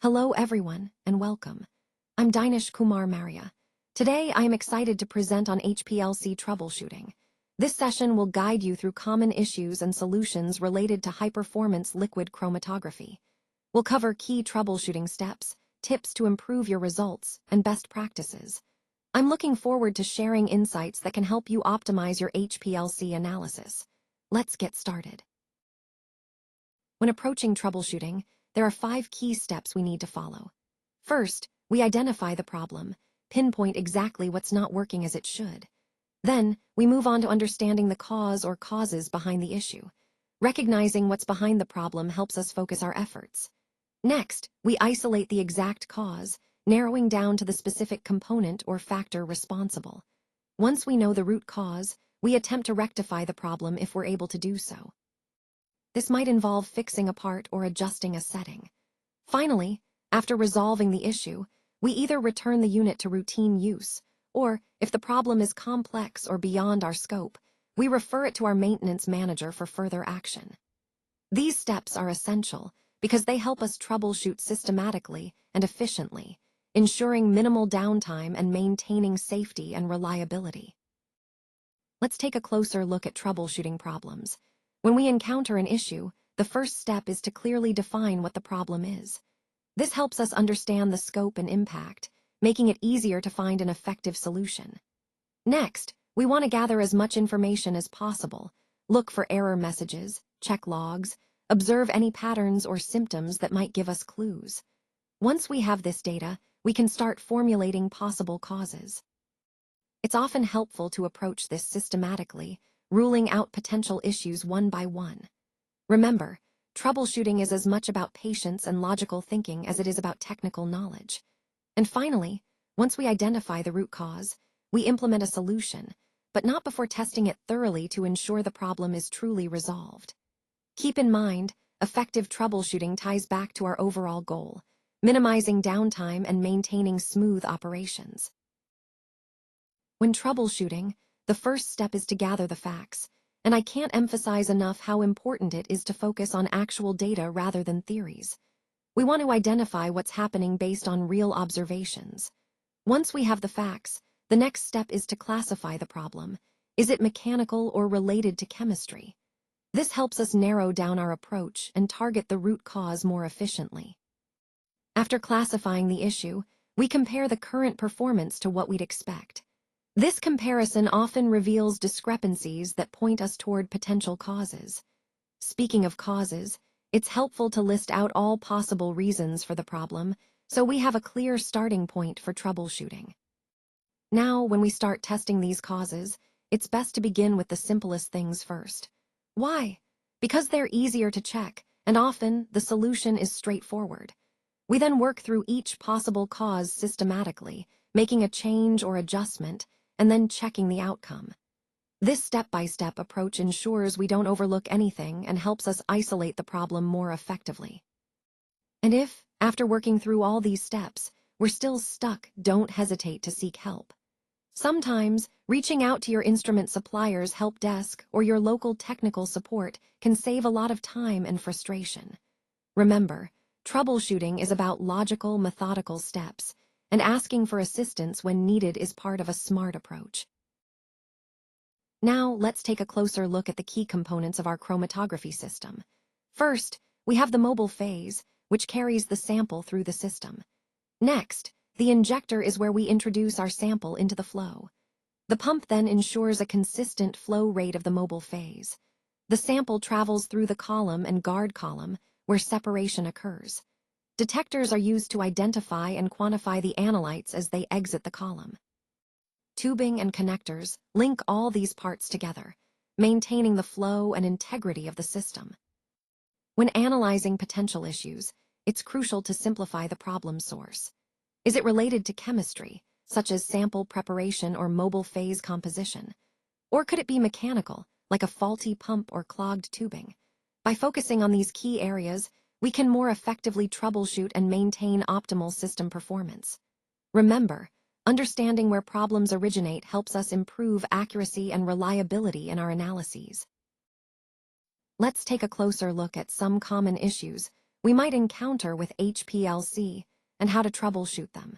Hello everyone, and welcome. I'm Dinesh Kumar Maria. Today I am excited to present on HPLC troubleshooting. This session will guide you through common issues and solutions related to high-performance liquid chromatography. We'll cover key troubleshooting steps, tips to improve your results, and best practices. I'm looking forward to sharing insights that can help you optimize your HPLC analysis. Let's get started. When approaching troubleshooting, there are 5 key steps we need to follow. First, we identify the problem, pinpoint exactly what's not working as it should. Then, we move on to understanding the cause or causes behind the issue. Recognizing what's behind the problem helps us focus our efforts. Next, we isolate the exact cause, narrowing down to the specific component or factor responsible. Once we know the root cause, we attempt to rectify the problem if we're able to do so. This might involve fixing a part or adjusting a setting. Finally, after resolving the issue, we either return the unit to routine use, or, if the problem is complex or beyond our scope, we refer it to our maintenance manager for further action. These steps are essential because they help us troubleshoot systematically and efficiently, ensuring minimal downtime and maintaining safety and reliability. Let's take a closer look at troubleshooting problems. When we encounter an issue, the first step is to clearly define what the problem is. This helps us understand the scope and impact, making it easier to find an effective solution. Next, we want to gather as much information as possible, look for error messages, check logs, observe any patterns or symptoms that might give us clues. Once we have this data, we can start formulating possible causes. It's often helpful to approach this systematically, ruling out potential issues one by one. Remember, troubleshooting is as much about patience and logical thinking as it is about technical knowledge. And finally, once we identify the root cause, we implement a solution, but not before testing it thoroughly to ensure the problem is truly resolved. Keep in mind, effective troubleshooting ties back to our overall goal, minimizing downtime and maintaining smooth operations. When troubleshooting, the first step is to gather the facts, and I can't emphasize enough how important it is to focus on actual data rather than theories. We want to identify what's happening based on real observations. Once we have the facts, the next step is to classify the problem. Is it mechanical or related to chemistry? This helps us narrow down our approach and target the root cause more efficiently. After classifying the issue, we compare the current performance to what we'd expect. This comparison often reveals discrepancies that point us toward potential causes. Speaking of causes, it's helpful to list out all possible reasons for the problem so we have a clear starting point for troubleshooting. Now, when we start testing these causes, it's best to begin with the simplest things first. Why? Because they're easier to check, and often the solution is straightforward. We then work through each possible cause systematically, making a change or adjustment, and then checking the outcome. This step-by-step approach ensures we don't overlook anything and helps us isolate the problem more effectively. And if, after working through all these steps, we're still stuck, don't hesitate to seek help. Sometimes, reaching out to your instrument supplier's help desk or your local technical support can save a lot of time and frustration. Remember, troubleshooting is about logical, methodical steps, and asking for assistance when needed is part of a smart approach. Now, let's take a closer look at the key components of our chromatography system. First, we have the mobile phase, which carries the sample through the system. Next, the injector is where we introduce our sample into the flow. The pump then ensures a consistent flow rate of the mobile phase. The sample travels through the column and guard column, where separation occurs. Detectors are used to identify and quantify the analytes as they exit the column. Tubing and connectors link all these parts together, maintaining the flow and integrity of the system. When analyzing potential issues, it's crucial to simplify the problem source. Is it related to chemistry, such as sample preparation or mobile phase composition? Or could it be mechanical, like a faulty pump or clogged tubing? By focusing on these key areas, we can more effectively troubleshoot and maintain optimal system performance. Remember, understanding where problems originate helps us improve accuracy and reliability in our analyses. Let's take a closer look at some common issues we might encounter with HPLC and how to troubleshoot them.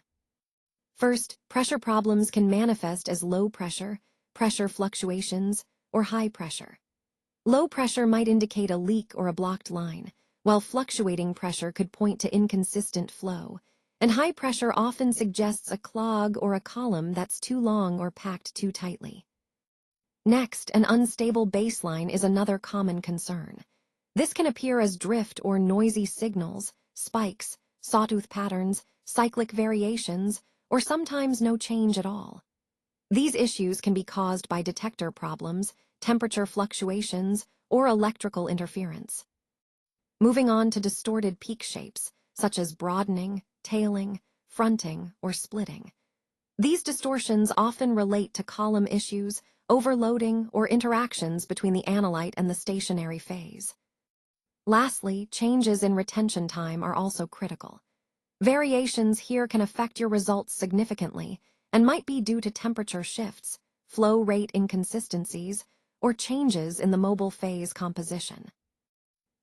First, pressure problems can manifest as low pressure, pressure fluctuations, or high pressure. Low pressure might indicate a leak or a blocked line, while fluctuating pressure could point to inconsistent flow, and high pressure often suggests a clog or a column that's too long or packed too tightly. Next, an unstable baseline is another common concern. This can appear as drift or noisy signals, spikes, sawtooth patterns, cyclic variations, or sometimes no change at all. These issues can be caused by detector problems, temperature fluctuations, or electrical interference. Moving on to distorted peak shapes, such as broadening, tailing, fronting, or splitting. These distortions often relate to column issues, overloading, or interactions between the analyte and the stationary phase. Lastly, changes in retention time are also critical. Variations here can affect your results significantly and might be due to temperature shifts, flow rate inconsistencies, or changes in the mobile phase composition.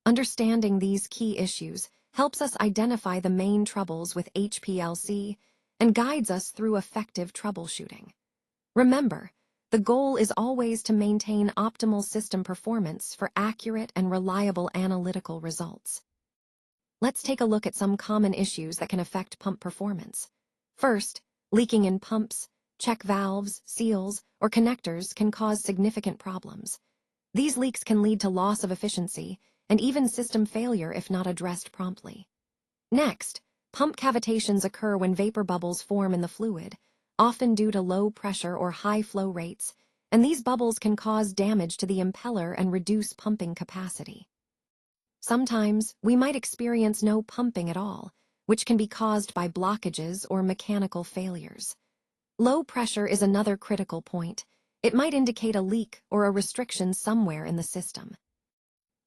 Understanding these key issues helps us identify the main troubles with HPLC and guides us through effective troubleshooting. Remember, the goal is always to maintain optimal system performance for accurate and reliable analytical results. Let's take a look at some common issues that can affect pump performance. First, leaking in pumps, check valves, seals, or connectors can cause significant problems. These leaks can lead to loss of efficiency and even system failure if not addressed promptly. Next, pump cavitations occur when vapor bubbles form in the fluid, often due to low pressure or high flow rates, and these bubbles can cause damage to the impeller and reduce pumping capacity. Sometimes, we might experience no pumping at all, which can be caused by blockages or mechanical failures. Low pressure is another critical point. It might indicate a leak or a restriction somewhere in the system.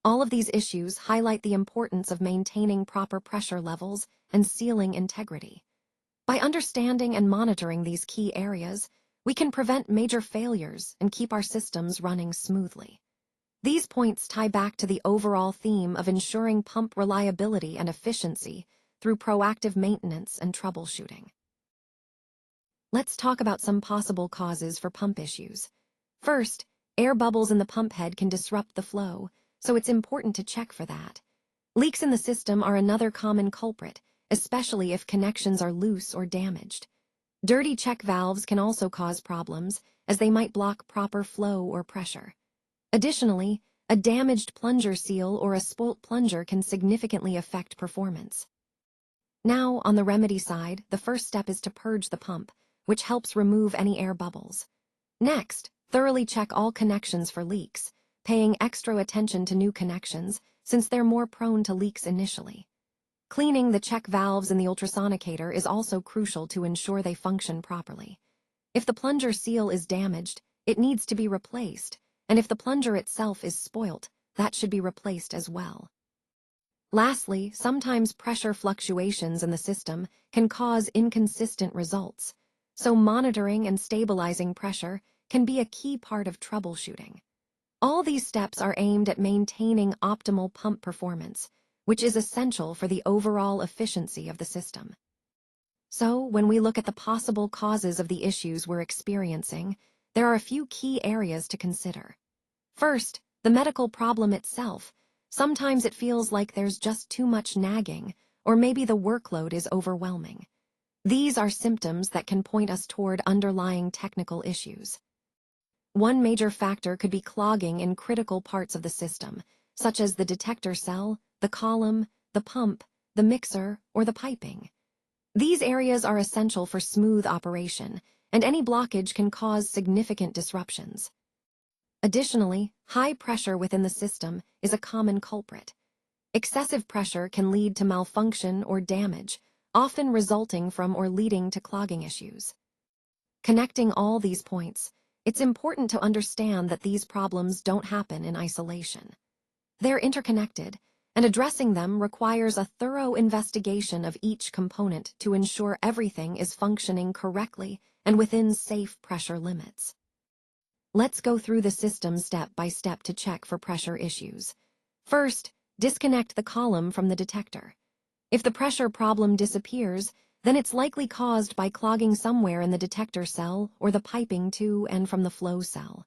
All of these issues highlight the importance of maintaining proper pressure levels and sealing integrity. By understanding and monitoring these key areas, we can prevent major failures and keep our systems running smoothly. These points tie back to the overall theme of ensuring pump reliability and efficiency through proactive maintenance and troubleshooting. Let's talk about some possible causes for pump issues. First, air bubbles in the pump head can disrupt the flow, so it's important to check for that. Leaks in the system are another common culprit, especially if connections are loose or damaged. Dirty check valves can also cause problems, as they might block proper flow or pressure. Additionally, a damaged plunger seal or a spoilt plunger can significantly affect performance. Now, on the remedy side, the first step is to purge the pump, which helps remove any air bubbles. Next, thoroughly check all connections for leaks, paying extra attention to new connections since they're more prone to leaks initially. Cleaning the check valves in the ultrasonicator is also crucial to ensure they function properly. If the plunger seal is damaged, it needs to be replaced, and if the plunger itself is spoilt, that should be replaced as well. Lastly, sometimes pressure fluctuations in the system can cause inconsistent results, so monitoring and stabilizing pressure can be a key part of troubleshooting. All these steps are aimed at maintaining optimal pump performance, which is essential for the overall efficiency of the system. So, when we look at the possible causes of the issues we're experiencing, there are a few key areas to consider. First, the medical problem itself. Sometimes it feels like there's just too much nagging, or maybe the workload is overwhelming. These are symptoms that can point us toward underlying technical issues. One major factor could be clogging in critical parts of the system, such as the detector cell, the column, the pump, the mixer, or the piping. These areas are essential for smooth operation, and any blockage can cause significant disruptions. Additionally, high pressure within the system is a common culprit. Excessive pressure can lead to malfunction or damage, often resulting from or leading to clogging issues. Connecting all these points, it's important to understand that these problems don't happen in isolation. They're interconnected, and addressing them requires a thorough investigation of each component to ensure everything is functioning correctly and within safe pressure limits. Let's go through the system step by step to check for pressure issues. First, disconnect the column from the detector. If the pressure problem disappears, then it's likely caused by clogging somewhere in the detector cell or the piping to and from the flow cell.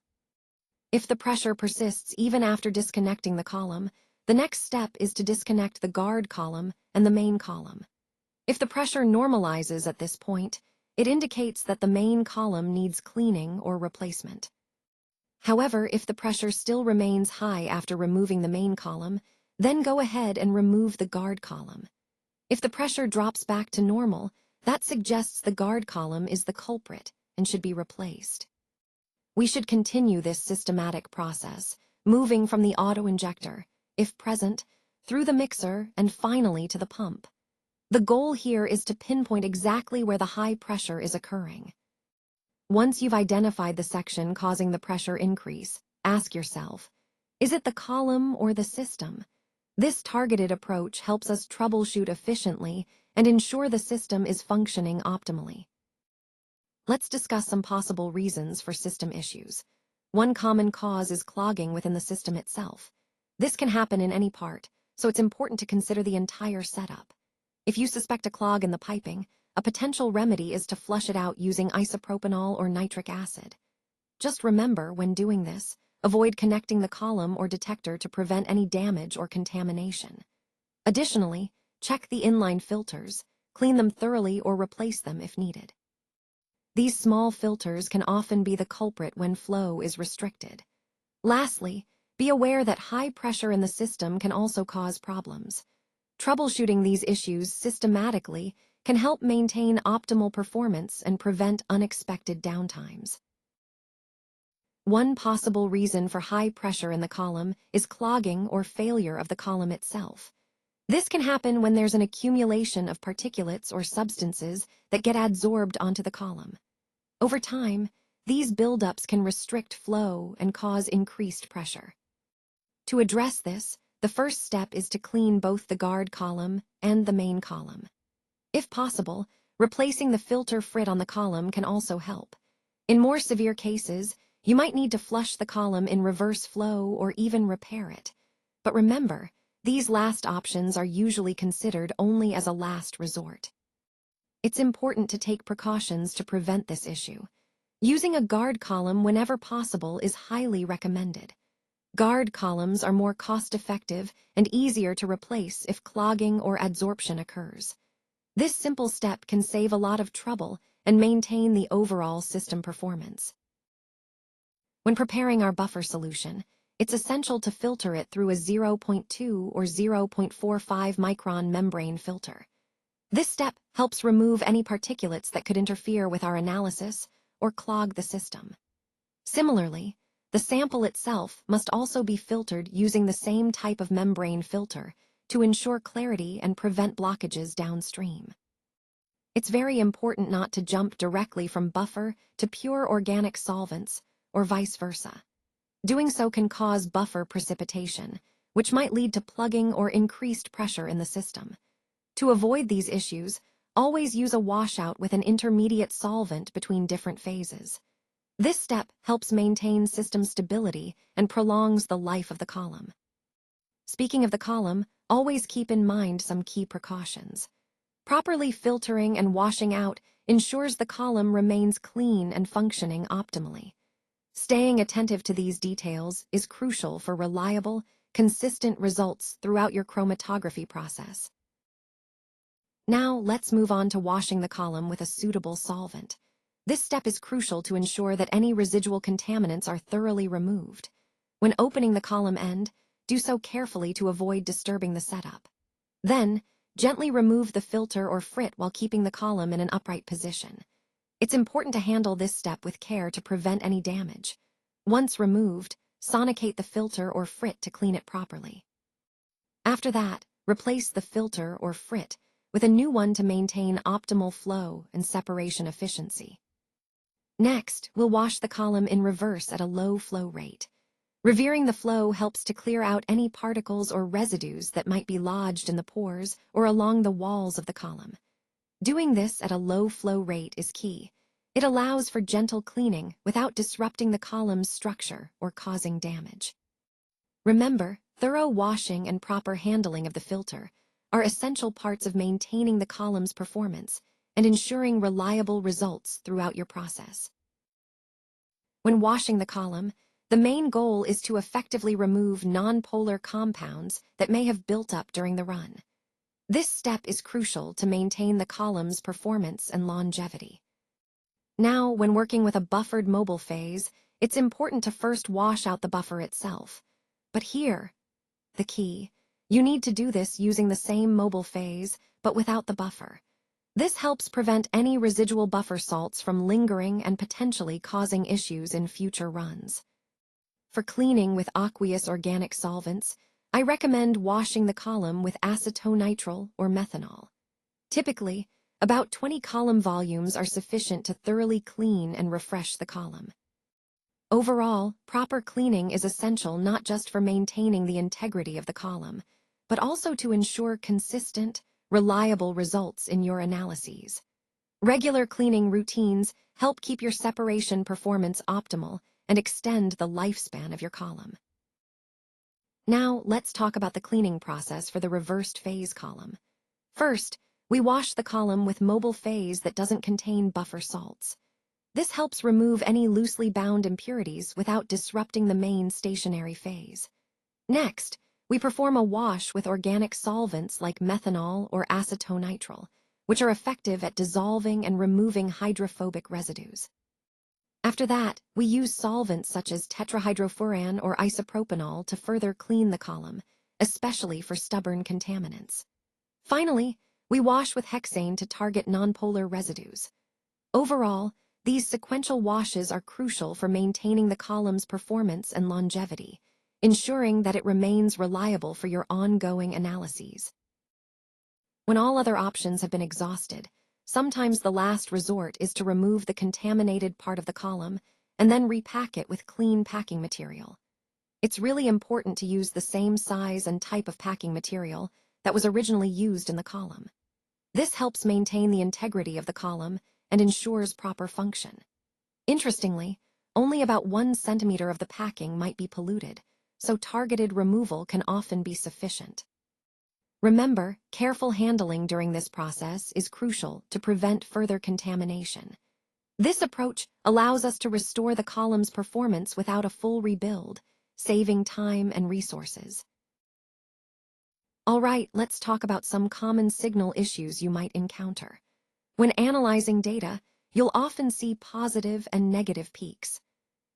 If the pressure persists even after disconnecting the column, the next step is to disconnect the guard column and the main column. If the pressure normalizes at this point, it indicates that the main column needs cleaning or replacement. However, if the pressure still remains high after removing the main column, then go ahead and remove the guard column. If the pressure drops back to normal, that suggests the guard column is the culprit and should be replaced. We should continue this systematic process, moving from the auto-injector, if present, through the mixer and finally to the pump. The goal here is to pinpoint exactly where the high pressure is occurring. Once you've identified the section causing the pressure increase, ask yourself, is it the column or the system? This targeted approach helps us troubleshoot efficiently and ensure the system is functioning optimally. Let's discuss some possible reasons for system issues. One common cause is clogging within the system itself. This can happen in any part, so it's important to consider the entire setup. If you suspect a clog in the piping, a potential remedy is to flush it out using isopropanol or nitric acid. Just remember, when doing this, avoid connecting the column or detector to prevent any damage or contamination. Additionally, check the inline filters, clean them thoroughly or replace them if needed. These small filters can often be the culprit when flow is restricted. Lastly, be aware that high pressure in the system can also cause problems. Troubleshooting these issues systematically can help maintain optimal performance and prevent unexpected downtimes. One possible reason for high pressure in the column is clogging or failure of the column itself. This can happen when there's an accumulation of particulates or substances that get adsorbed onto the column. Over time, these buildups can restrict flow and cause increased pressure. To address this, the first step is to clean both the guard column and the main column. If possible, replacing the filter frit on the column can also help. In more severe cases, you might need to flush the column in reverse flow or even repair it. But remember, these last options are usually considered only as a last resort. It's important to take precautions to prevent this issue. Using a guard column whenever possible is highly recommended. Guard columns are more cost-effective and easier to replace if clogging or adsorption occurs. This simple step can save a lot of trouble and maintain the overall system performance. When preparing our buffer solution, it's essential to filter it through a 0.2 or 0.45 micron membrane filter. This step helps remove any particulates that could interfere with our analysis or clog the system. Similarly, the sample itself must also be filtered using the same type of membrane filter to ensure clarity and prevent blockages downstream. It's very important not to jump directly from buffer to pure organic solvents or vice versa. Doing so can cause buffer precipitation, which might lead to plugging or increased pressure in the system. To avoid these issues, always use a washout with an intermediate solvent between different phases. This step helps maintain system stability and prolongs the life of the column. Speaking of the column, always keep in mind some key precautions. Properly filtering and washing out ensures the column remains clean and functioning optimally. Staying attentive to these details is crucial for reliable, consistent results throughout your chromatography process. Now, let's move on to washing the column with a suitable solvent. This step is crucial to ensure that any residual contaminants are thoroughly removed. When opening the column end, do so carefully to avoid disturbing the setup. Then, gently remove the filter or frit while keeping the column in an upright position. It's important to handle this step with care to prevent any damage. Once removed, sonicate the filter or frit to clean it properly. After that, replace the filter or frit with a new one to maintain optimal flow and separation efficiency. Next, we'll wash the column in reverse at a low flow rate. Reversing the flow helps to clear out any particles or residues that might be lodged in the pores or along the walls of the column. Doing this at a low flow rate is key. It allows for gentle cleaning without disrupting the column's structure or causing damage. Remember, Thorough washing and proper handling of the filter are essential parts of maintaining the column's performance and ensuring reliable results throughout your process. When washing the column, the main goal is to effectively remove nonpolar compounds that may have built up during the run. This step is crucial to maintain the column's performance and longevity. Now, when working with a buffered mobile phase, it's important to first wash out the buffer itself. But here, the key, you need to do this using the same mobile phase, but without the buffer. This helps prevent any residual buffer salts from lingering and potentially causing issues in future runs. For cleaning with aqueous organic solvents, I recommend washing the column with acetonitrile or methanol. Typically, about 20 column volumes are sufficient to thoroughly clean and refresh the column. Overall, proper cleaning is essential not just for maintaining the integrity of the column, but also to ensure consistent, reliable results in your analyses. Regular cleaning routines help keep your separation performance optimal and extend the lifespan of your column. Now, let's talk about the cleaning process for the reversed phase column. First, we wash the column with mobile phase that doesn't contain buffer salts. This helps remove any loosely bound impurities without disrupting the main stationary phase. Next, we perform a wash with organic solvents like methanol or acetonitrile, which are effective at dissolving and removing hydrophobic residues. After that, we use solvents such as tetrahydrofuran or isopropanol to further clean the column, especially for stubborn contaminants. Finally, we wash with hexane to target nonpolar residues. Overall, these sequential washes are crucial for maintaining the column's performance and longevity, ensuring that it remains reliable for your ongoing analyses. When all other options have been exhausted, sometimes the last resort is to remove the contaminated part of the column and then repack it with clean packing material. It's really important to use the same size and type of packing material that was originally used in the column. This helps maintain the integrity of the column and ensures proper function. Interestingly, only about 1 centimeter of the packing might be polluted, so targeted removal can often be sufficient. Remember, careful handling during this process is crucial to prevent further contamination. This approach allows us to restore the column's performance without a full rebuild, saving time and resources. All right, let's talk about some common signal issues you might encounter. When analyzing data, you'll often see positive and negative peaks.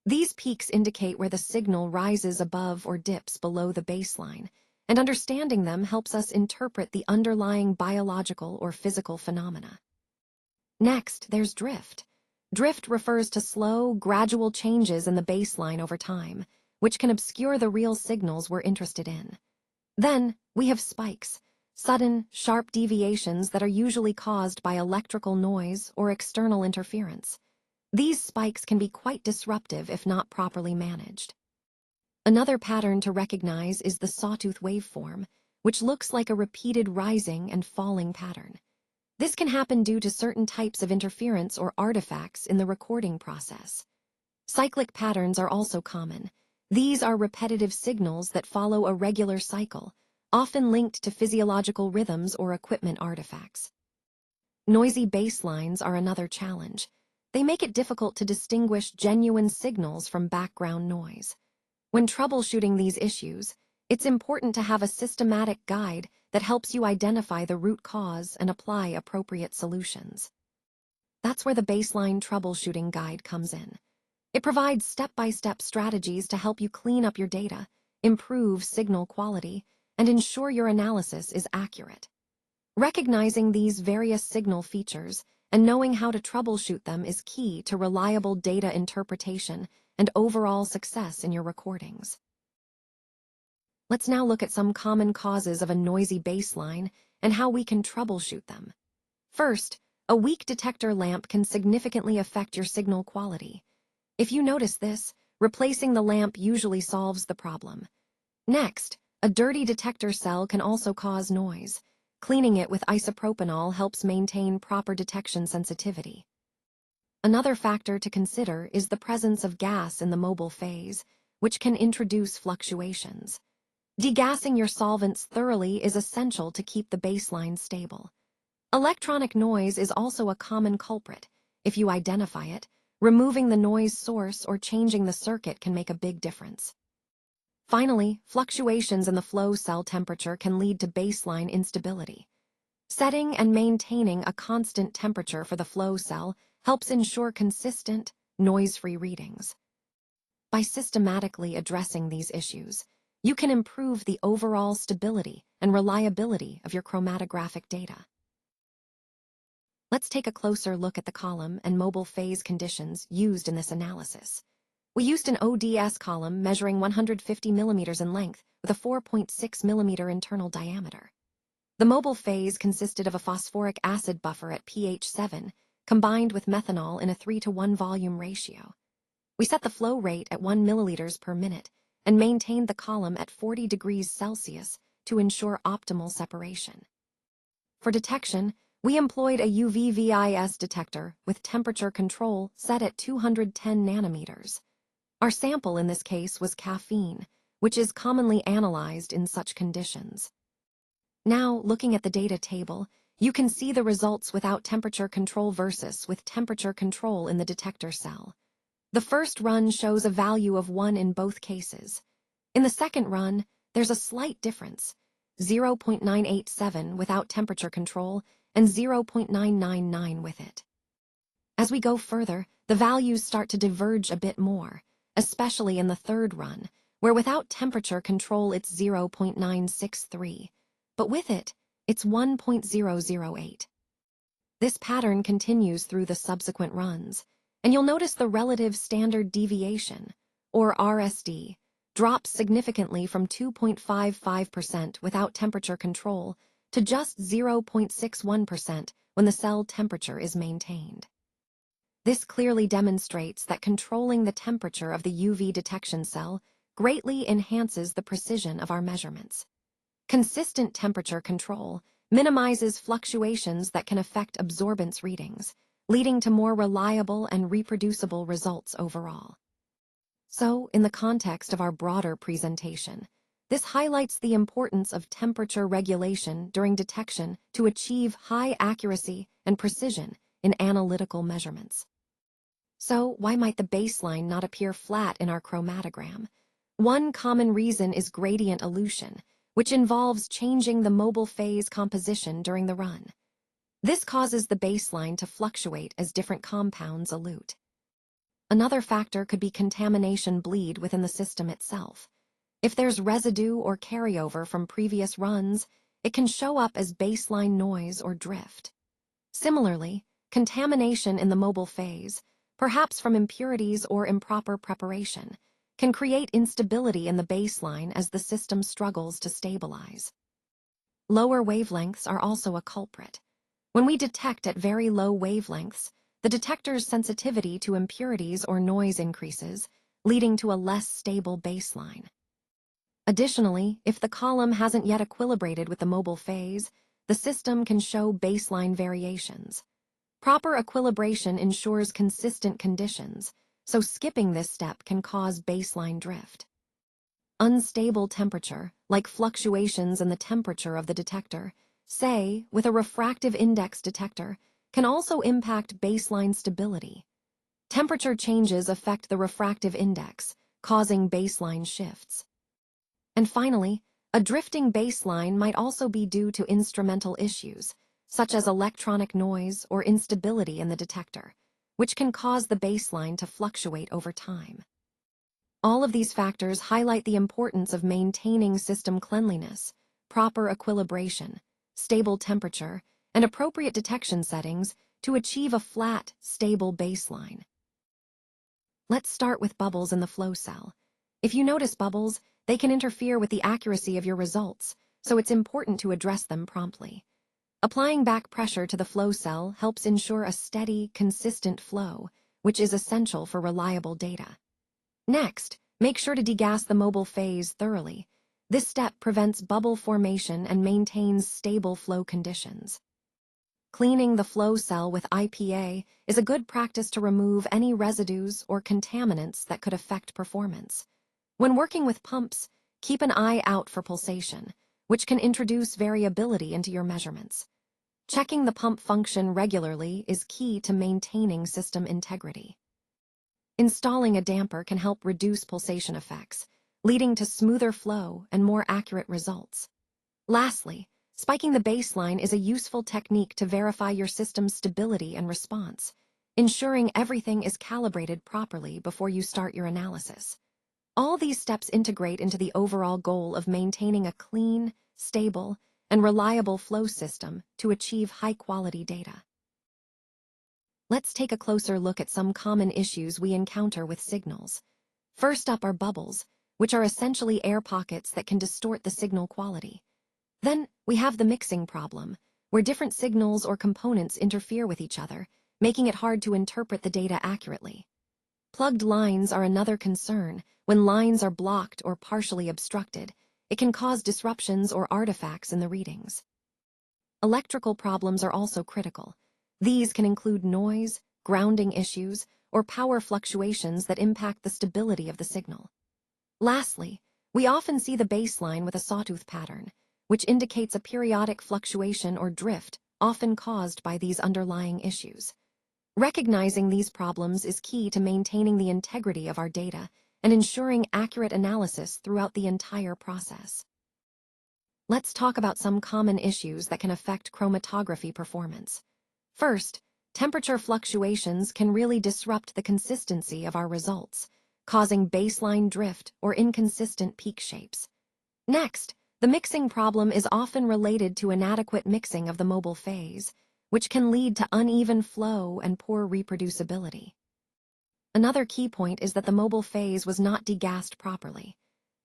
These peaks indicate where the signal rises above or dips below the baseline, and understanding them helps us interpret the underlying biological or physical phenomena. Next, there's drift. Drift refers to slow, gradual changes in the baseline over time, which can obscure the real signals we're interested in. Then, we have spikes, sudden, sharp deviations that are usually caused by electrical noise or external interference. These spikes can be quite disruptive if not properly managed. Another pattern to recognize is the sawtooth waveform, which looks like a repeated rising and falling pattern. This can happen due to certain types of interference or artifacts in the recording process. Cyclic patterns are also common. These are repetitive signals that follow a regular cycle, often linked to physiological rhythms or equipment artifacts. Noisy baselines are another challenge. They make it difficult to distinguish genuine signals from background noise. When troubleshooting these issues, it's important to have a systematic guide that helps you identify the root cause and apply appropriate solutions. That's where the Baseline Troubleshooting Guide comes in. It provides step-by-step strategies to help you clean up your data, improve signal quality, and ensure your analysis is accurate. Recognizing these various signal features and knowing how to troubleshoot them is key to reliable data interpretation and overall success in your recordings. Let's now look at some common causes of a noisy baseline and how we can troubleshoot them. First, a weak detector lamp can significantly affect your signal quality. If you notice this, replacing the lamp usually solves the problem. Next, a dirty detector cell can also cause noise. Cleaning it with isopropanol helps maintain proper detection sensitivity. Another factor to consider is the presence of gas in the mobile phase, which can introduce fluctuations. Degassing your solvents thoroughly is essential to keep the baseline stable. Electronic noise is also a common culprit. If you identify it, removing the noise source or changing the circuit can make a big difference. Finally, fluctuations in the flow cell temperature can lead to baseline instability. Setting and maintaining a constant temperature for the flow cell helps ensure consistent, noise-free readings. By systematically addressing these issues, you can improve the overall stability and reliability of your chromatographic data. Let's take a closer look at the column and mobile phase conditions used in this analysis. We used an ODS column measuring 150 millimeters in length with a 4.6 millimeter internal diameter. The mobile phase consisted of a phosphoric acid buffer at pH 7, combined with methanol in a 3:1 volume ratio. We set the flow rate at 1 milliliters per minute and maintained the column at 40 degrees Celsius to ensure optimal separation. For detection, we employed a UV-Vis detector with temperature control set at 210 nanometers. Our sample in this case was caffeine, which is commonly analyzed in such conditions. Now, looking at the data table, you can see the results without temperature control versus with temperature control in the detector cell. The first run shows a value of 1 in both cases. In the second run, there's a slight difference, 0.987 without temperature control and 0.999 with it. As we go further, the values start to diverge a bit more, especially in the third run, where without temperature control it's 0.963, but with it, it's 1.008. This pattern continues through the subsequent runs, and you'll notice the relative standard deviation, or RSD, drops significantly from 2.55% without temperature control to just 0.61% when the cell temperature is maintained. This clearly demonstrates that controlling the temperature of the UV detection cell greatly enhances the precision of our measurements. Consistent temperature control minimizes fluctuations that can affect absorbance readings, leading to more reliable and reproducible results overall. So, in the context of our broader presentation, this highlights the importance of temperature regulation during detection to achieve high accuracy and precision in analytical measurements. So, why might the baseline not appear flat in our chromatogram? One common reason is gradient elution, which involves changing the mobile phase composition during the run. This causes the baseline to fluctuate as different compounds elute. Another factor could be contamination bleed within the system itself. If there's residue or carryover from previous runs, it can show up as baseline noise or drift. Similarly, contamination in the mobile phase, perhaps from impurities or improper preparation, can create instability in the baseline as the system struggles to stabilize. Lower wavelengths are also a culprit. When we detect at very low wavelengths, the detector's sensitivity to impurities or noise increases, leading to a less stable baseline. Additionally, if the column hasn't yet equilibrated with the mobile phase, the system can show baseline variations. Proper equilibration ensures consistent conditions, so skipping this step can cause baseline drift. Unstable temperature, like fluctuations in the temperature of the detector, say, with a refractive index detector, can also impact baseline stability. Temperature changes affect the refractive index, causing baseline shifts. And finally, a drifting baseline might also be due to instrumental issues, such as electronic noise or instability in the detector, which can cause the baseline to fluctuate over time. All of these factors highlight the importance of maintaining system cleanliness, proper equilibration, stable temperature, and appropriate detection settings to achieve a flat, stable baseline. Let's start with bubbles in the flow cell. If you notice bubbles, they can interfere with the accuracy of your results, so it's important to address them promptly. Applying back pressure to the flow cell helps ensure a steady, consistent flow, which is essential for reliable data. Next, make sure to degas the mobile phase thoroughly. This step prevents bubble formation and maintains stable flow conditions. Cleaning the flow cell with IPA is a good practice to remove any residues or contaminants that could affect performance. When working with pumps, keep an eye out for pulsation, which can introduce variability into your measurements. Checking the pump function regularly is key to maintaining system integrity. Installing a damper can help reduce pulsation effects, leading to smoother flow and more accurate results. Lastly, spiking the baseline is a useful technique to verify your system's stability and response, ensuring everything is calibrated properly before you start your analysis. All these steps integrate into the overall goal of maintaining a clean, stable, and reliable flow system to achieve high-quality data. Let's take a closer look at some common issues we encounter with signals. First up are bubbles, which are essentially air pockets that can distort the signal quality. Then we have the mixing problem, where different signals or components interfere with each other, making it hard to interpret the data accurately. Plugged lines are another concern. When lines are blocked or partially obstructed, it can cause disruptions or artifacts in the readings. Electrical problems are also critical. These can include noise, grounding issues, or power fluctuations that impact the stability of the signal. Lastly, we often see the baseline with a sawtooth pattern, which indicates a periodic fluctuation or drift, often caused by these underlying issues. Recognizing these problems is key to maintaining the integrity of our data and ensuring accurate analysis throughout the entire process. Let's talk about some common issues that can affect chromatography performance. First, temperature fluctuations can really disrupt the consistency of our results, causing baseline drift or inconsistent peak shapes. Next, the mixing problem is often related to inadequate mixing of the mobile phase, which can lead to uneven flow and poor reproducibility. Another key point is that the mobile phase was not degassed properly.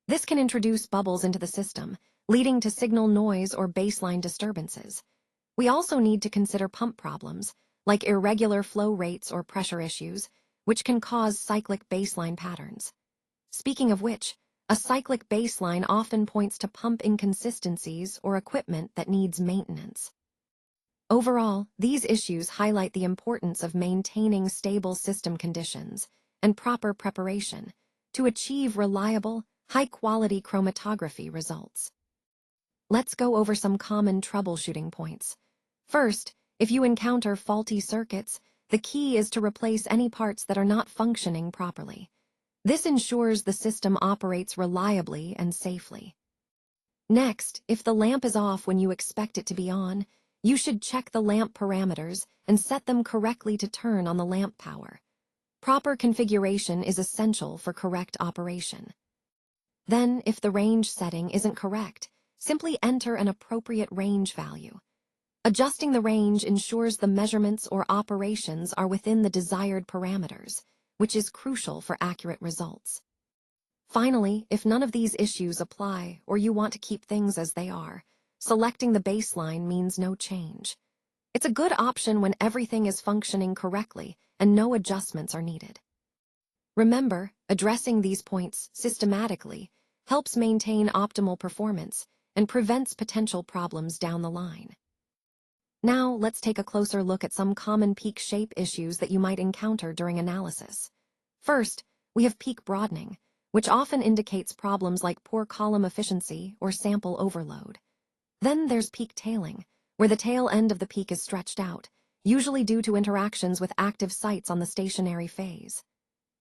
This can introduce bubbles into the system, leading to signal noise or baseline disturbances. We also need to consider pump problems, like irregular flow rates or pressure issues, which can cause cyclic baseline patterns. Speaking of which, a cyclic baseline often points to pump inconsistencies or equipment that needs maintenance. Overall, these issues highlight the importance of maintaining stable system conditions and proper preparation to achieve reliable, high-quality chromatography results. Let's go over some common troubleshooting points. First, if you encounter faulty circuits, the key is to replace any parts that are not functioning properly. This ensures the system operates reliably and safely. Next, if the lamp is off when you expect it to be on, you should check the lamp parameters and set them correctly to turn on the lamp power. Proper configuration is essential for correct operation. Then, if the range setting isn't correct, simply enter an appropriate range value. Adjusting the range ensures the measurements or operations are within the desired parameters, which is crucial for accurate results. Finally, if none of these issues apply or you want to keep things as they are, selecting the baseline means no change. It's a good option when everything is functioning correctly and no adjustments are needed. Remember, addressing these points systematically helps maintain optimal performance and prevents potential problems down the line. Now, let's take a closer look at some common peak shape issues that you might encounter during analysis. First, we have peak broadening, which often indicates problems like poor column efficiency or sample overload. Then there's peak tailing, where the tail end of the peak is stretched out, usually due to interactions with active sites on the stationary phase.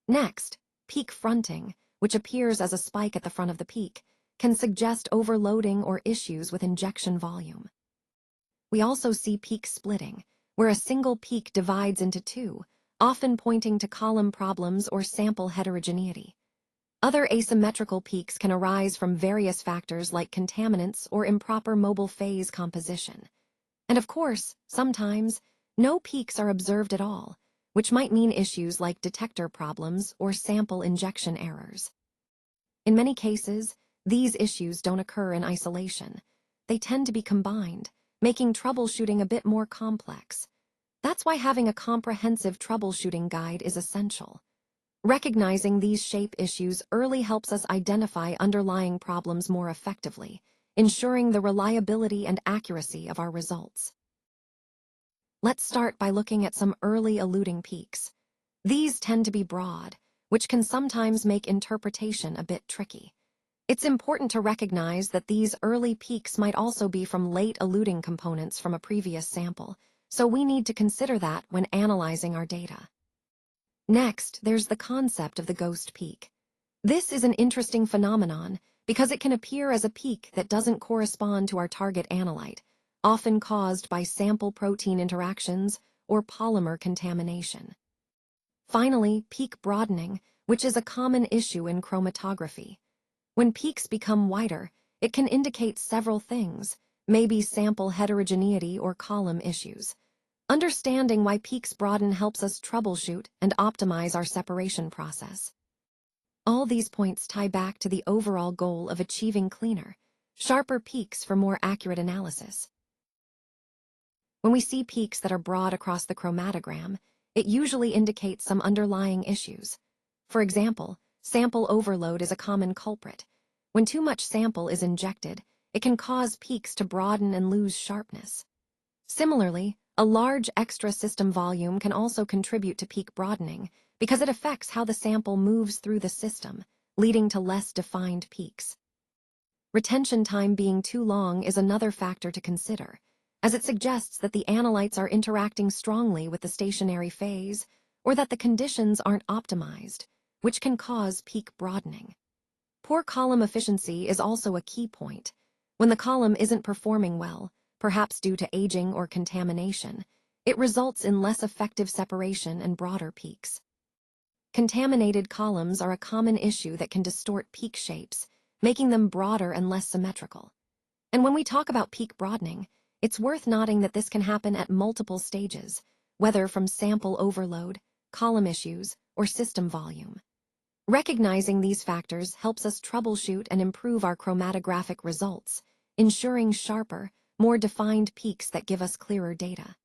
Next, peak fronting, which appears as a spike at the front of the peak, can suggest overloading or issues with injection volume. We also see peak splitting, where a single peak divides into two, often pointing to column problems or sample heterogeneity. Other asymmetrical peaks can arise from various factors like contaminants or improper mobile phase composition. And of course, sometimes, no peaks are observed at all, which might mean issues like detector problems or sample injection errors. In many cases, these issues don't occur in isolation. They tend to be combined, making troubleshooting a bit more complex. That's why having a comprehensive troubleshooting guide is essential. Recognizing these shape issues early helps us identify underlying problems more effectively, ensuring the reliability and accuracy of our results. Let's start by looking at some early eluding peaks. These tend to be broad, which can sometimes make interpretation a bit tricky. It's important to recognize that these early peaks might also be from late eluting components from a previous sample, so we need to consider that when analyzing our data. Next, there's the concept of the ghost peak. This is an interesting phenomenon because it can appear as a peak that doesn't correspond to our target analyte, often caused by sample protein interactions or polymer contamination. Finally, peak broadening, which is a common issue in chromatography. When peaks become wider, it can indicate several things, maybe sample heterogeneity or column issues. Understanding why peaks broaden helps us troubleshoot and optimize our separation process. All these points tie back to the overall goal of achieving cleaner, sharper peaks for more accurate analysis. When we see peaks that are broad across the chromatogram, it usually indicates some underlying issues. For example, sample overload is a common culprit. When too much sample is injected, it can cause peaks to broaden and lose sharpness. Similarly, a large extra system volume can also contribute to peak broadening because it affects how the sample moves through the system, leading to less defined peaks. Retention time being too long is another factor to consider, as it suggests that the analytes are interacting strongly with the stationary phase or that the conditions aren't optimized, which can cause peak broadening. Poor column efficiency is also a key point. When the column isn't performing well, perhaps due to aging or contamination, it results in less effective separation and broader peaks. Contaminated columns are a common issue that can distort peak shapes, making them broader and less symmetrical. And when we talk about peak broadening, it's worth noting that this can happen at multiple stages, whether from sample overload, column issues, or system volume. Recognizing these factors helps us troubleshoot and improve our chromatographic results, ensuring sharper, more defined peaks that give us clearer data.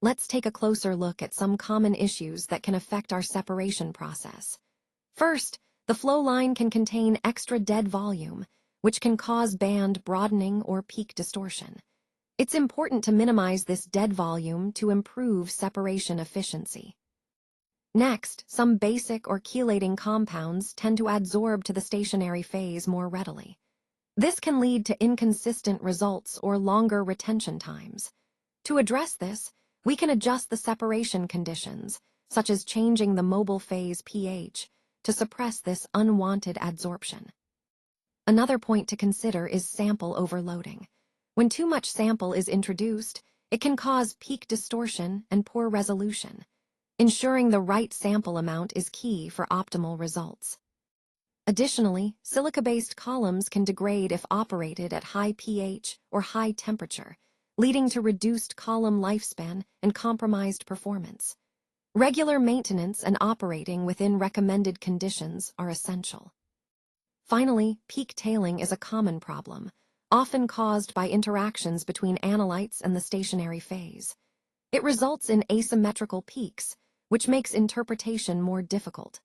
Let's take a closer look at some common issues that can affect our separation process. First, the flow line can contain extra dead volume, which can cause band broadening or peak distortion. It's important to minimize this dead volume to improve separation efficiency. Next, some basic or chelating compounds tend to adsorb to the stationary phase more readily. This can lead to inconsistent results or longer retention times. To address this, we can adjust the separation conditions, such as changing the mobile phase pH, to suppress this unwanted adsorption. Another point to consider is sample overloading. When too much sample is introduced, it can cause peak distortion and poor resolution. Ensuring the right sample amount is key for optimal results. Additionally, silica-based columns can degrade if operated at high pH or high temperature, leading to reduced column lifespan and compromised performance. Regular maintenance and operating within recommended conditions are essential. Finally, peak tailing is a common problem, often caused by interactions between analytes and the stationary phase. It results in asymmetrical peaks, which makes interpretation more difficult.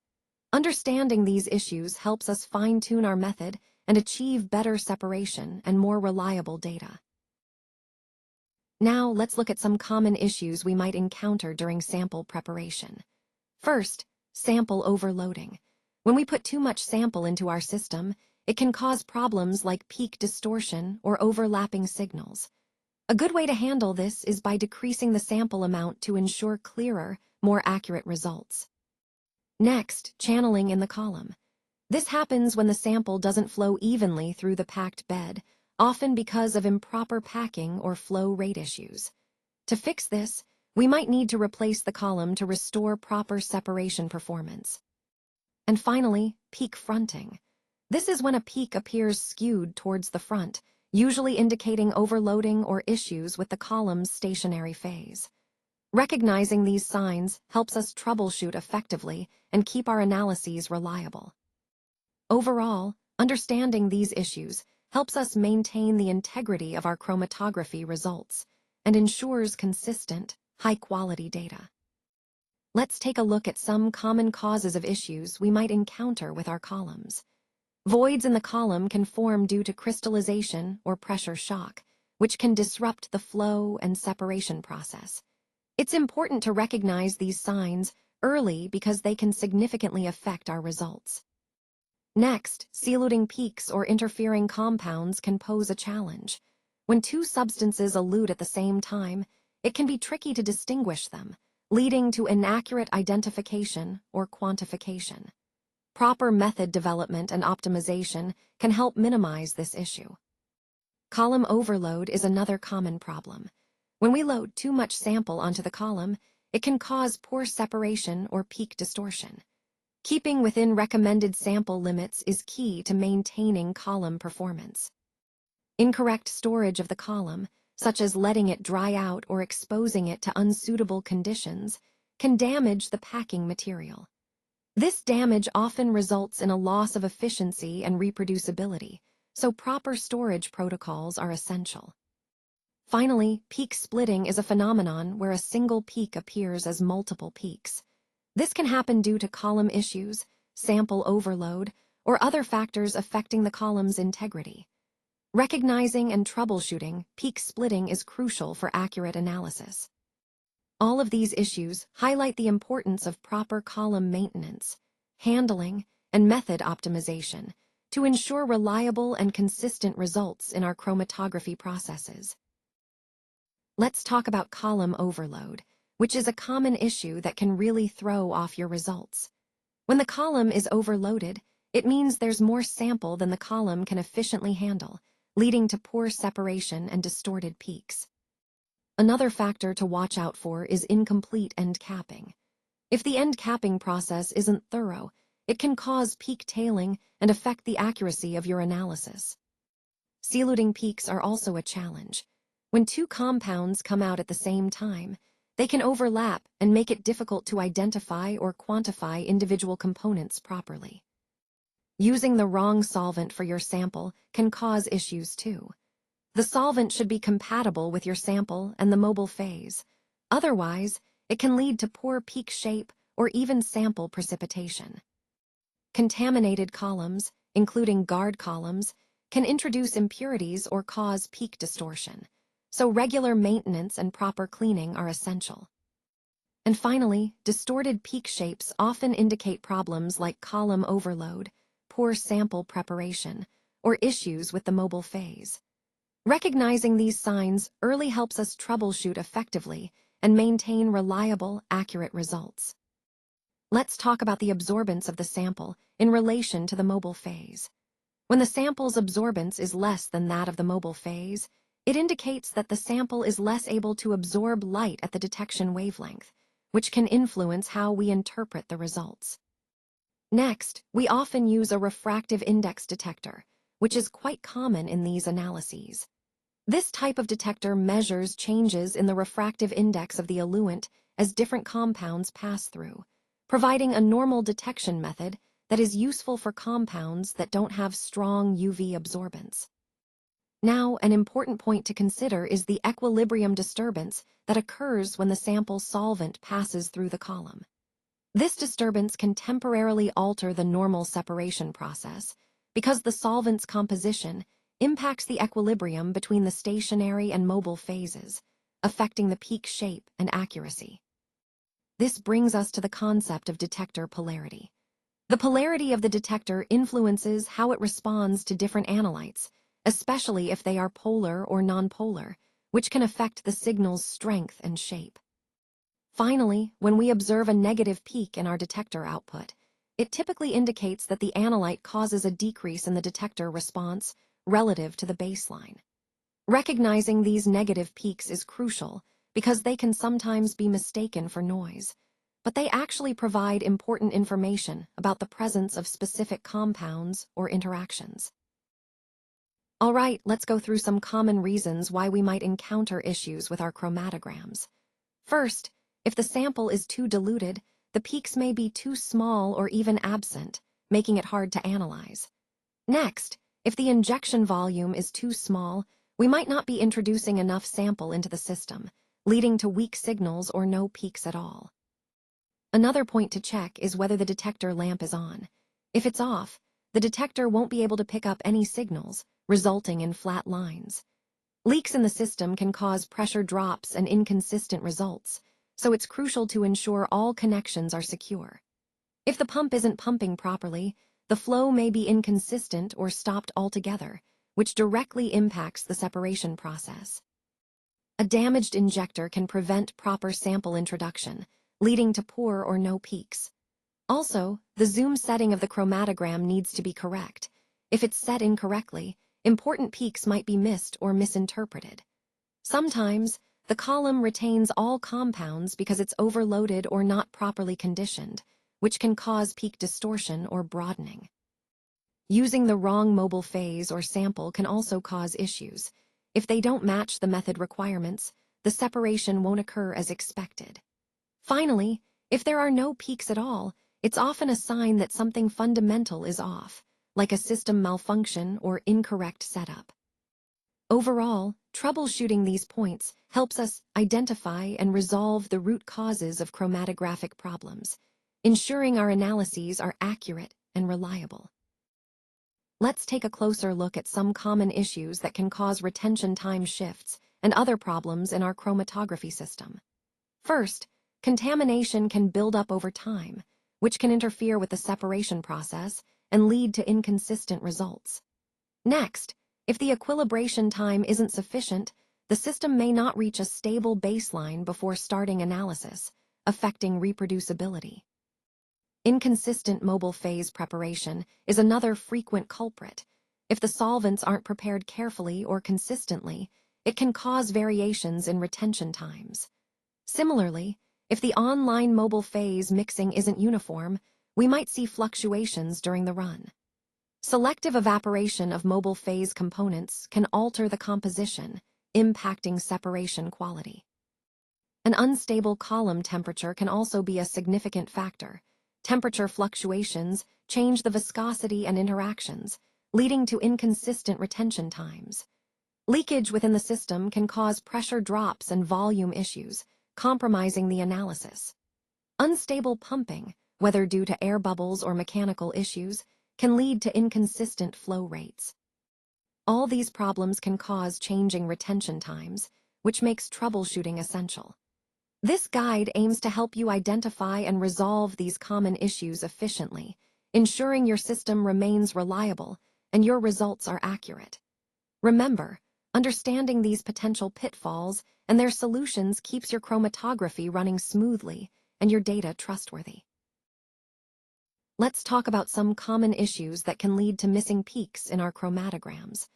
Understanding these issues helps us fine-tune our method and achieve better separation and more reliable data. Now, let's look at some common issues we might encounter during sample preparation. First, sample overloading. When we put too much sample into our system, it can cause problems like peak distortion or overlapping signals. A good way to handle this is by decreasing the sample amount to ensure clearer, more accurate results. Next, channeling in the column. This happens when the sample doesn't flow evenly through the packed bed, often because of improper packing or flow rate issues. To fix this, we might need to replace the column to restore proper separation performance. And finally, peak fronting. This is when a peak appears skewed towards the front, usually indicating overloading or issues with the column's stationary phase. Recognizing these signs helps us troubleshoot effectively and keep our analyses reliable. Overall, understanding these issues helps us maintain the integrity of our chromatography results and ensures consistent, high-quality data. Let's take a look at some common causes of issues we might encounter with our columns. Voids in the column can form due to crystallization or pressure shock, which can disrupt the flow and separation process. It's important to recognize these signs early because they can significantly affect our results. Next, eluding peaks or interfering compounds can pose a challenge. When two substances elute at the same time, it can be tricky to distinguish them, leading to inaccurate identification or quantification. Proper method development and optimization can help minimize this issue. Column overload is another common problem. When we load too much sample onto the column, it can cause poor separation or peak distortion. Keeping within recommended sample limits is key to maintaining column performance. Incorrect storage of the column, such as letting it dry out or exposing it to unsuitable conditions, can damage the packing material. This damage often results in a loss of efficiency and reproducibility, so proper storage protocols are essential. Finally, peak splitting is a phenomenon where a single peak appears as multiple peaks. This can happen due to column issues, sample overload, or other factors affecting the column's integrity. Recognizing and troubleshooting peak splitting is crucial for accurate analysis. All of these issues highlight the importance of proper column maintenance, handling, and method optimization to ensure reliable and consistent results in our chromatography processes. Let's talk about column overload, which is a common issue that can really throw off your results. When the column is overloaded, it means there's more sample than the column can efficiently handle, leading to poor separation and distorted peaks. Another factor to watch out for is incomplete end capping. If the end capping process isn't thorough, it can cause peak tailing and affect the accuracy of your analysis. Eluding peaks are also a challenge. When two compounds come out at the same time, they can overlap and make it difficult to identify or quantify individual components properly. Using the wrong solvent for your sample can cause issues too. The solvent should be compatible with your sample and the mobile phase. Otherwise, it can lead to poor peak shape or even sample precipitation. Contaminated columns, including guard columns, can introduce impurities or cause peak distortion, so regular maintenance and proper cleaning are essential. And finally, distorted peak shapes often indicate problems like column overload, poor sample preparation, or issues with the mobile phase. Recognizing these signs early helps us troubleshoot effectively and maintain reliable, accurate results. Let's talk about the absorbance of the sample in relation to the mobile phase. When the sample's absorbance is less than that of the mobile phase, it indicates that the sample is less able to absorb light at the detection wavelength, which can influence how we interpret the results. Next, we often use a refractive index detector, which is quite common in these analyses. This type of detector measures changes in the refractive index of the eluent as different compounds pass through, providing a normal detection method that is useful for compounds that don't have strong UV absorbance. Now, an important point to consider is the equilibrium disturbance that occurs when the sample solvent passes through the column. This disturbance can temporarily alter the normal separation process because the solvent's composition impacts the equilibrium between the stationary and mobile phases, affecting the peak shape and accuracy. This brings us to the concept of detector polarity. The polarity of the detector influences how it responds to different analytes, especially if they are polar or nonpolar, which can affect the signal's strength and shape. Finally, when we observe a negative peak in our detector output, it typically indicates that the analyte causes a decrease in the detector response relative to the baseline. Recognizing these negative peaks is crucial because they can sometimes be mistaken for noise, but they actually provide important information about the presence of specific compounds or interactions. All right, let's go through some common reasons why we might encounter issues with our chromatograms. First, if the sample is too diluted, the peaks may be too small or even absent, making it hard to analyze. Next, if the injection volume is too small, we might not be introducing enough sample into the system, leading to weak signals or no peaks at all. Another point to check is whether the detector lamp is on. If it's off, the detector won't be able to pick up any signals, resulting in flat lines. Leaks in the system can cause pressure drops and inconsistent results, so it's crucial to ensure all connections are secure. If the pump isn't pumping properly, the flow may be inconsistent or stopped altogether, which directly impacts the separation process. A damaged injector can prevent proper sample introduction, leading to poor or no peaks. Also, the zoom setting of the chromatogram needs to be correct. If it's set incorrectly, important peaks might be missed or misinterpreted. Sometimes, the column retains all compounds because it's overloaded or not properly conditioned, which can cause peak distortion or broadening. Using the wrong mobile phase or sample can also cause issues. If they don't match the method requirements, the separation won't occur as expected. Finally, if there are no peaks at all, it's often a sign that something fundamental is off, like a system malfunction or incorrect setup. Overall, troubleshooting these points helps us identify and resolve the root causes of chromatographic problems, ensuring our analyses are accurate and reliable. Let's take a closer look at some common issues that can cause retention time shifts and other problems in our chromatography system. First, contamination can build up over time, which can interfere with the separation process and lead to inconsistent results. Next, if the equilibration time isn't sufficient, the system may not reach a stable baseline before starting analysis, affecting reproducibility. Inconsistent mobile phase preparation is another frequent culprit. If the solvents aren't prepared carefully or consistently, it can cause variations in retention times. Similarly, if the online mobile phase mixing isn't uniform, we might see fluctuations during the run. Selective evaporation of mobile phase components can alter the composition, impacting separation quality. An unstable column temperature can also be a significant factor. Temperature fluctuations change the viscosity and interactions, leading to inconsistent retention times. Leakage within the system can cause pressure drops and volume issues, compromising the analysis. Unstable pumping, whether due to air bubbles or mechanical issues, can lead to inconsistent flow rates. All these problems can cause changing retention times, which makes troubleshooting essential. This guide aims to help you identify and resolve these common issues efficiently, ensuring your system remains reliable and your results are accurate. Remember, understanding these potential pitfalls and their solutions keeps your chromatography running smoothly and your data trustworthy. Let's talk about some common issues that can lead to missing peaks in our chromatograms.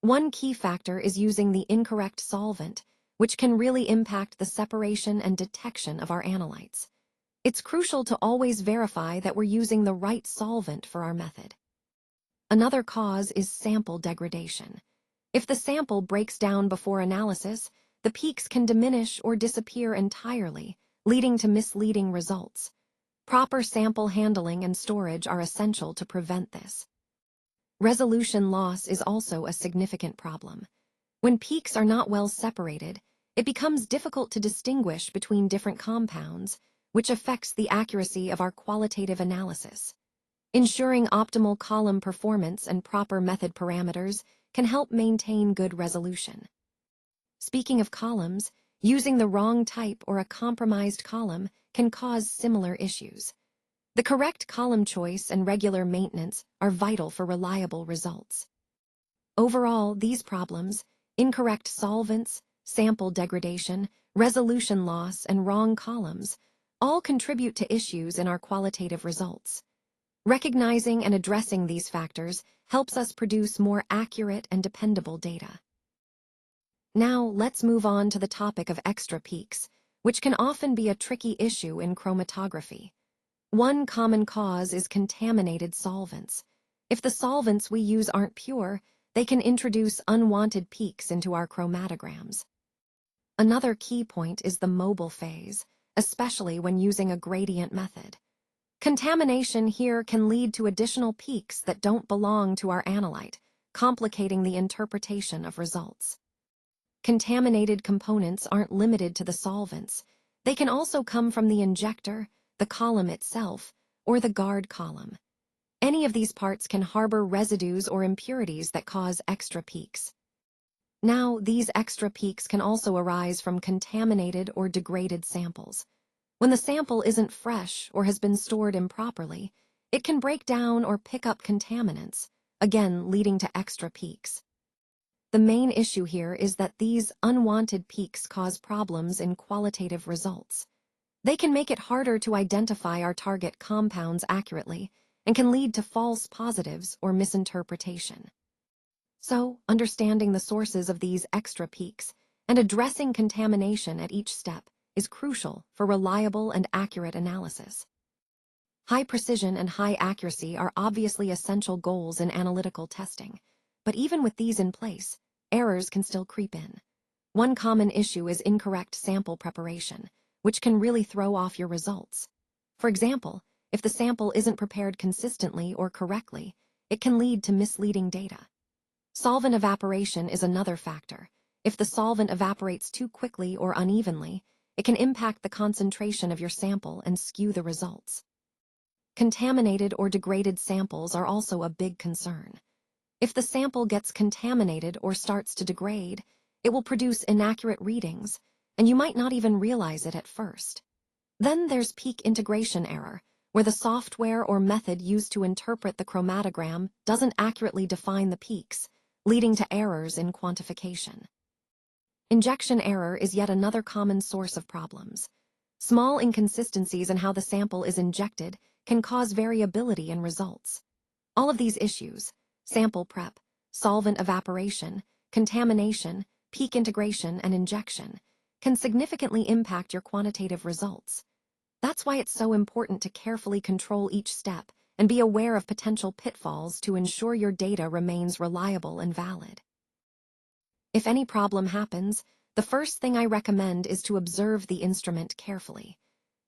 One key factor is using the incorrect solvent, which can really impact the separation and detection of our analytes. It's crucial to always verify that we're using the right solvent for our method. Another cause is sample degradation. If the sample breaks down before analysis, the peaks can diminish or disappear entirely, leading to misleading results. Proper sample handling and storage are essential to prevent this. Resolution loss is also a significant problem. When peaks are not well separated, it becomes difficult to distinguish between different compounds, which affects the accuracy of our qualitative analysis. Ensuring optimal column performance and proper method parameters can help maintain good resolution. Speaking of columns, using the wrong type or a compromised column can cause similar issues. The correct column choice and regular maintenance are vital for reliable results. Overall, these problems, incorrect solvents, sample degradation, resolution loss, and wrong columns, all contribute to issues in our qualitative results. Recognizing and addressing these factors helps us produce more accurate and dependable data. Now, let's move on to the topic of extra peaks, which can often be a tricky issue in chromatography. One common cause is contaminated solvents. If the solvents we use aren't pure, they can introduce unwanted peaks into our chromatograms. Another key point is the mobile phase, especially when using a gradient method. Contamination here can lead to additional peaks that don't belong to our analyte, complicating the interpretation of results. Contaminated components aren't limited to the solvents. They can also come from the injector, the column itself, or the guard column. Any of these parts can harbor residues or impurities that cause extra peaks. Now, these extra peaks can also arise from contaminated or degraded samples. When the sample isn't fresh or has been stored improperly, It can break down or pick up contaminants, again leading to extra peaks. The main issue here is that these unwanted peaks cause problems in qualitative results. They can make it harder to identify our target compounds accurately and can lead to false positives or misinterpretation. So, understanding the sources of these extra peaks and addressing contamination at each step is crucial for reliable and accurate analysis. High precision and high accuracy are obviously essential goals in analytical testing, but even with these in place, errors can still creep in. One common issue is incorrect sample preparation, which can really throw off your results. For example, if the sample isn't prepared consistently or correctly, it can lead to misleading data. Solvent evaporation is another factor. If the solvent evaporates too quickly or unevenly, it can impact the concentration of your sample and skew the results. Contaminated or degraded samples are also a big concern. If the sample gets contaminated or starts to degrade, it will produce inaccurate readings, and you might not even realize it at first. Then there's peak integration error, where the software or method used to interpret the chromatogram doesn't accurately define the peaks, leading to errors in quantification. Injection error is yet another common source of problems. Small inconsistencies in how the sample is injected can cause variability in results. All of these issues, sample prep, solvent evaporation, contamination, peak integration, and injection, can significantly impact your quantitative results. That's why it's so important to carefully control each step and be aware of potential pitfalls to ensure your data remains reliable and valid. If any problem happens, the first thing I recommend is to observe the instrument carefully.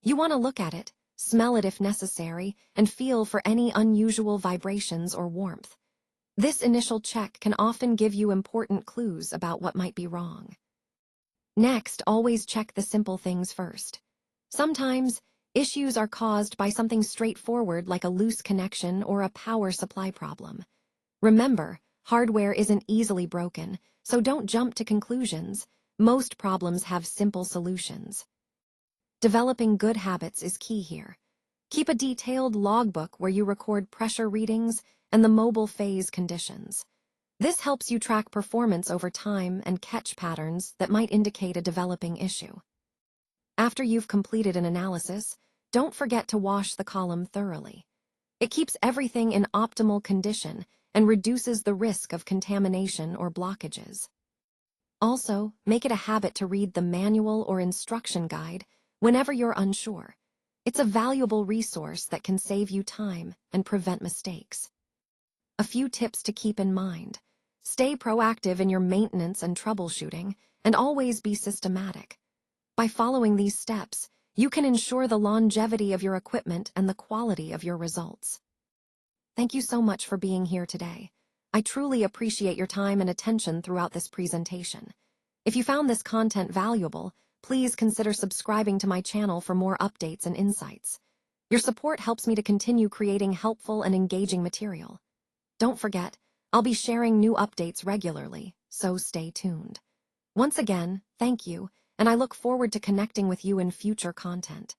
You want to look at it, smell it if necessary, and feel for any unusual vibrations or warmth. This initial check can often give you important clues about what might be wrong. Next, always check the simple things first. Sometimes, issues are caused by something straightforward like a loose connection or a power supply problem. Remember, hardware isn't easily broken, so don't jump to conclusions. Most problems have simple solutions. Developing good habits is key here. Keep a detailed logbook where you record pressure readings and the mobile phase conditions. This helps you track performance over time and catch patterns that might indicate a developing issue. After you've completed an analysis, don't forget to wash the column thoroughly. It keeps everything in optimal condition and reduces the risk of contamination or blockages. Also, make it a habit to read the manual or instruction guide whenever you're unsure. It's a valuable resource that can save you time and prevent mistakes. A few tips to keep in mind. Stay proactive in your maintenance and troubleshooting, and always be systematic. By following these steps, you can ensure the longevity of your equipment and the quality of your results. Thank you so much for being here today. I truly appreciate your time and attention throughout this presentation. If you found this content valuable, please consider subscribing to my channel for more updates and insights. Your support helps me to continue creating helpful and engaging material. Don't forget, I'll be sharing new updates regularly, so stay tuned. Once again, thank you, and I look forward to connecting with you in future content.